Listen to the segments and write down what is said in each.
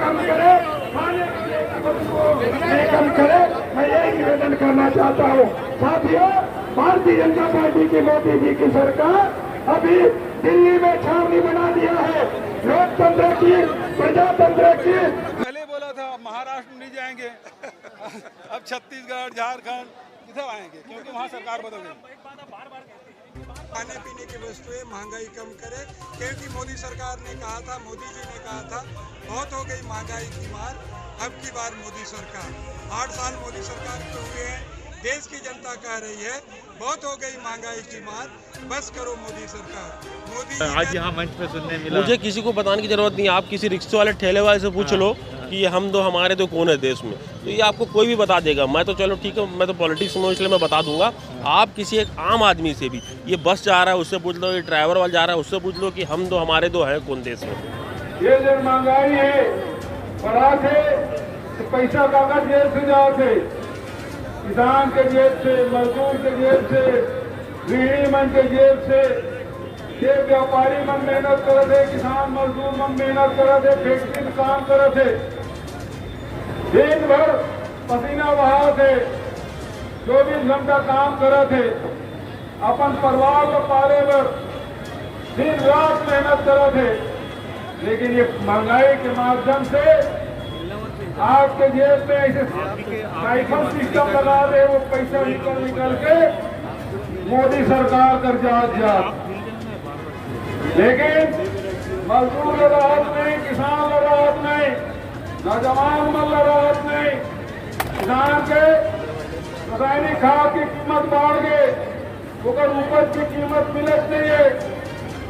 कम करे, खाने पीने की वस्तुओं में कम करे। मैं यही निवेदन करना चाहता हूँ। साथियों, भारतीय जनता पार्टी की मोदी जी की सरकार अभी दिल्ली में छावनी बना दिया है लोकतंत्र की, प्रजातंत्र की। पहले बोला था महाराष्ट्र नहीं जाएंगे अब छत्तीसगढ़, झारखंड इधर आएंगे क्योंकि वहाँ सरकार बदल गई। खाने पीने की वस्तुएं महंगाई कम करे, क्योंकि मोदी सरकार ने कहा था, मोदी जी ने कहा था बहुत हो गई महंगाई की मार, अब की बार मोदी सरकार। 8 साल मोदी सरकार के हुए हैं, देश की जनता कह रही है बहुत हो गई महंगाई की मार, बस करो मोदी सरकार। मोदी आज यहाँ मंच पे सुनने मिला। मुझे किसी को बताने की जरूरत नहीं, आप किसी रिक्शे वाले ठेले वाले से पूछ लो कि ये हम दो हमारे दो कौन है देश में, तो ये आपको कोई भी बता देगा। मैं तो चलो ठीक है, मैं तो पॉलिटिक्स में इसलिए मैं बता दूंगा। आप किसी एक आम आदमी से भी, ये बस जा रहा है उससे पूछ लो, ये ड्राइवर वाला जा रहा है उससे पूछ लो कि हम दो हमारे दो हैं कौन देश में। ये जो महंगाई है बढ़ा थे तो पैसा कागज जेब से जाओ थे, किसान के जेब से, मजदूर के जेब से, गृहिणी मन के जेब से, ये व्यापारी मन मेहनत करे थे, किसान मजदूर मन मेहनत करे थे, फैक्ट्री में काम करे थे, दिन भर पसीना बहा थे, 24 घंटा काम करे थे, अपन परिवार को पाले पर दिन रात मेहनत करे थे। लेकिन ये महंगाई के माध्यम से आपके जेब में ऐसे साइकिल सिस्टम लगा दे, वो पैसा निकल के मोदी सरकार कर जा। लेकिन मजदूर राहत नहीं, किसान राहत नहीं, नौजवान मल राहत नहीं। किसान के रासायनिक खाद की कीमत बढ़ गई, ओकर उपज की कीमत मिलत नहीं है।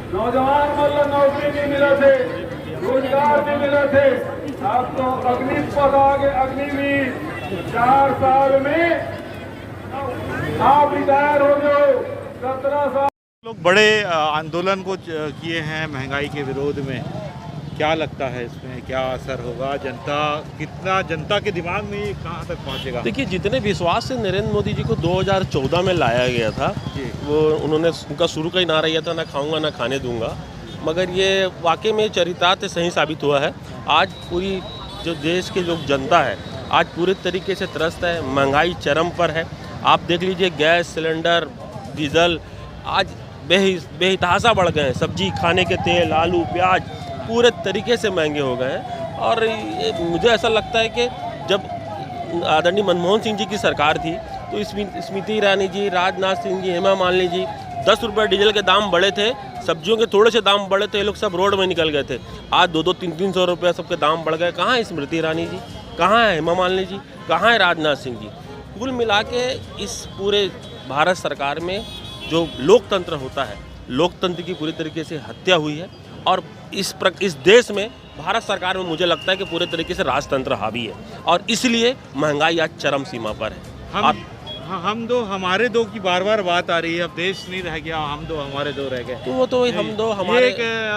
नौजवान मल नौकरी नहीं मिला थे, रोजगार नहीं मिला थे। अब तो अग्निपथ आ गए, अग्निवीर 4 साल में आप रिटायर हो जाओ, 17 साल। लोग बड़े आंदोलन को किए हैं महंगाई के विरोध में, क्या लगता है इसमें क्या असर होगा? जनता के दिमाग में ये कहाँ तक पहुँचेगा? देखिए, जितने विश्वास से नरेंद्र मोदी जी को 2014 में लाया गया था, वो उन्होंने उनका शुरू का ही नारा यह था, ना खाऊंगा ना खाने दूंगा, मगर ये वाकई में चरितार्थ सही साबित हुआ है। आज पूरी जो देश की जो जनता है आज पूरे तरीके से त्रस्त है, महंगाई चरम पर है। आप देख लीजिए, गैस सिलेंडर, डीजल आज बेहितासा बढ़ गए हैं, सब्जी, खाने के तेल, आलू, प्याज पूरे तरीके से महंगे हो गए हैं। और मुझे ऐसा लगता है कि जब आदरणीय मनमोहन सिंह जी की सरकार थी तो स्मृति ईरानी जी, राजनाथ सिंह जी, हेमा मालिनी जी, 10 रुपये डीजल के दाम बढ़े थे, सब्जियों के थोड़े से दाम बढ़े थे, ये लोग सब रोड में निकल गए थे। आज 2-2, 300 रुपये सबके दाम बढ़ गए। कहाँ है स्मृति ईरानी जी, कहाँ है हेमा मालिनी जी, कहाँ है राजनाथ सिंह जी? कुल मिला के इस पूरे भारत सरकार में जो लोकतंत्र होता है, लोकतंत्र की पूरी तरीके से हत्या हुई है। और इस देश में भारत सरकार में मुझे लगता है कि पूरे तरीके से राजतंत्र हावी है, और इसलिए महंगाई आज चरम सीमा पर है। हम दो हमारे दो की बार बार बात आ रही है, अब देश नहीं रह गया, हम दो हमारे दो रह गए। तो वो तो हम दो हमारे,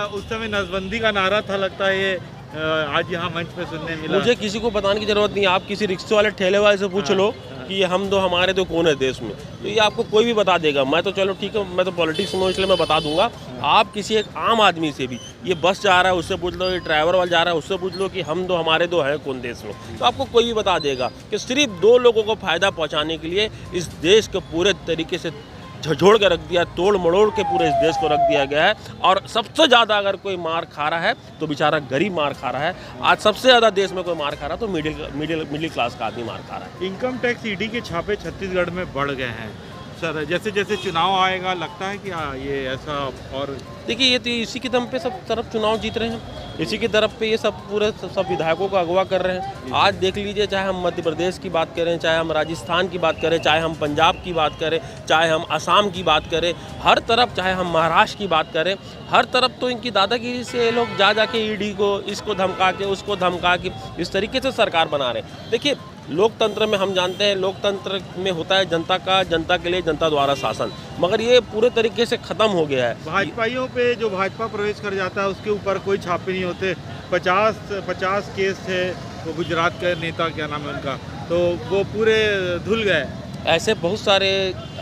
उस समय नसबंदी का नारा था, लगता है ये आज यहाँ मंच पे सुनने मिला। मुझे किसी को बताने की जरूरत नहीं, आप किसी रिक्शे वाले ठेले वाले से पूछ लो कि ये हम दो हमारे दो कौन है देश में, तो ये आपको कोई भी बता देगा। मैं तो चलो ठीक है, मैं तो पॉलिटिक्स में इसलिए मैं बता दूंगा। आप किसी एक आम आदमी से भी, ये बस जा रहा है उससे पूछ लो, ये ड्राइवर वाला जा रहा है उससे पूछ लो कि हम दो हमारे दो हैं कौन देश में, तो आपको कोई भी बता देगा कि सिर्फ 2 लोगों को फ़ायदा पहुँचाने के लिए इस देश को पूरे तरीके से झोड़ के रख दिया, तोड़ मड़ोड़ के पूरे इस देश को रख दिया गया है। और सबसे ज़्यादा अगर कोई मार खा रहा है तो बेचारा गरीब मार खा रहा है। आज सबसे ज़्यादा देश में कोई मार खा रहा है तो मिडिल क्लास का आदमी मार खा रहा है। इनकम टैक्स ईडी के छापे छत्तीसगढ़ में बढ़ गए हैं सर, जैसे जैसे चुनाव आएगा लगता है कि ये ऐसा। और देखिए, ये तो इसी के दम पे सब तरफ चुनाव जीत रहे हैं, इसी की तरफ पे ये सब पूरे सब विधायकों को अगवा कर रहे हैं। आज देख लीजिए, चाहे हम मध्य प्रदेश की बात करें, चाहे हम राजस्थान की बात करें, चाहे हम पंजाब की बात करें, चाहे हम असम की बात करें, हर तरफ, चाहे हम महाराष्ट्र की बात करें, हर तरफ तो इनकी दादागिरी से ये लोग जा के ईडी को, इसको धमका के, उसको धमका के इस तरीके से सरकार बना रहे हैं। देखिए, लोकतंत्र में हम जानते हैं, लोकतंत्र में होता है जनता के लिए जनता द्वारा शासन, मगर ये पूरे तरीके से ख़त्म हो गया है। भाजपाइयों पे जो भाजपा प्रवेश कर जाता है उसके ऊपर कोई छापे नहीं होते। 50 केस थे, वो गुजरात के नेता, क्या नाम है उनका, तो वो पूरे धुल गए। ऐसे बहुत सारे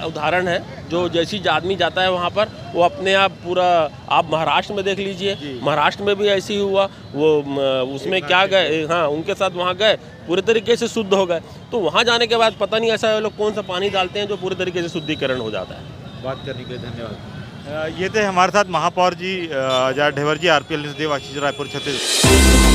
उदाहरण है। जो जैसी आदमी जाता है वहाँ पर वो अपने आप पूरा, आप महाराष्ट्र में देख लीजिए, महाराष्ट्र में भी ऐसे ही हुआ। वो उसमें क्या गए, हाँ उनके साथ वहाँ गए, पूरे तरीके से शुद्ध हो गए। तो वहाँ जाने के बाद पता नहीं ऐसा लोग कौन सा पानी डालते हैं जो पूरे तरीके से शुद्धिकरण हो जाता है। बात करने के लिए धन्यवाद। ये थे हमारे साथ महापौर जी आजाद ढेबर जी, RPL न्यूज़ देव, आशीष, रायपुर, छत्तीसगढ़।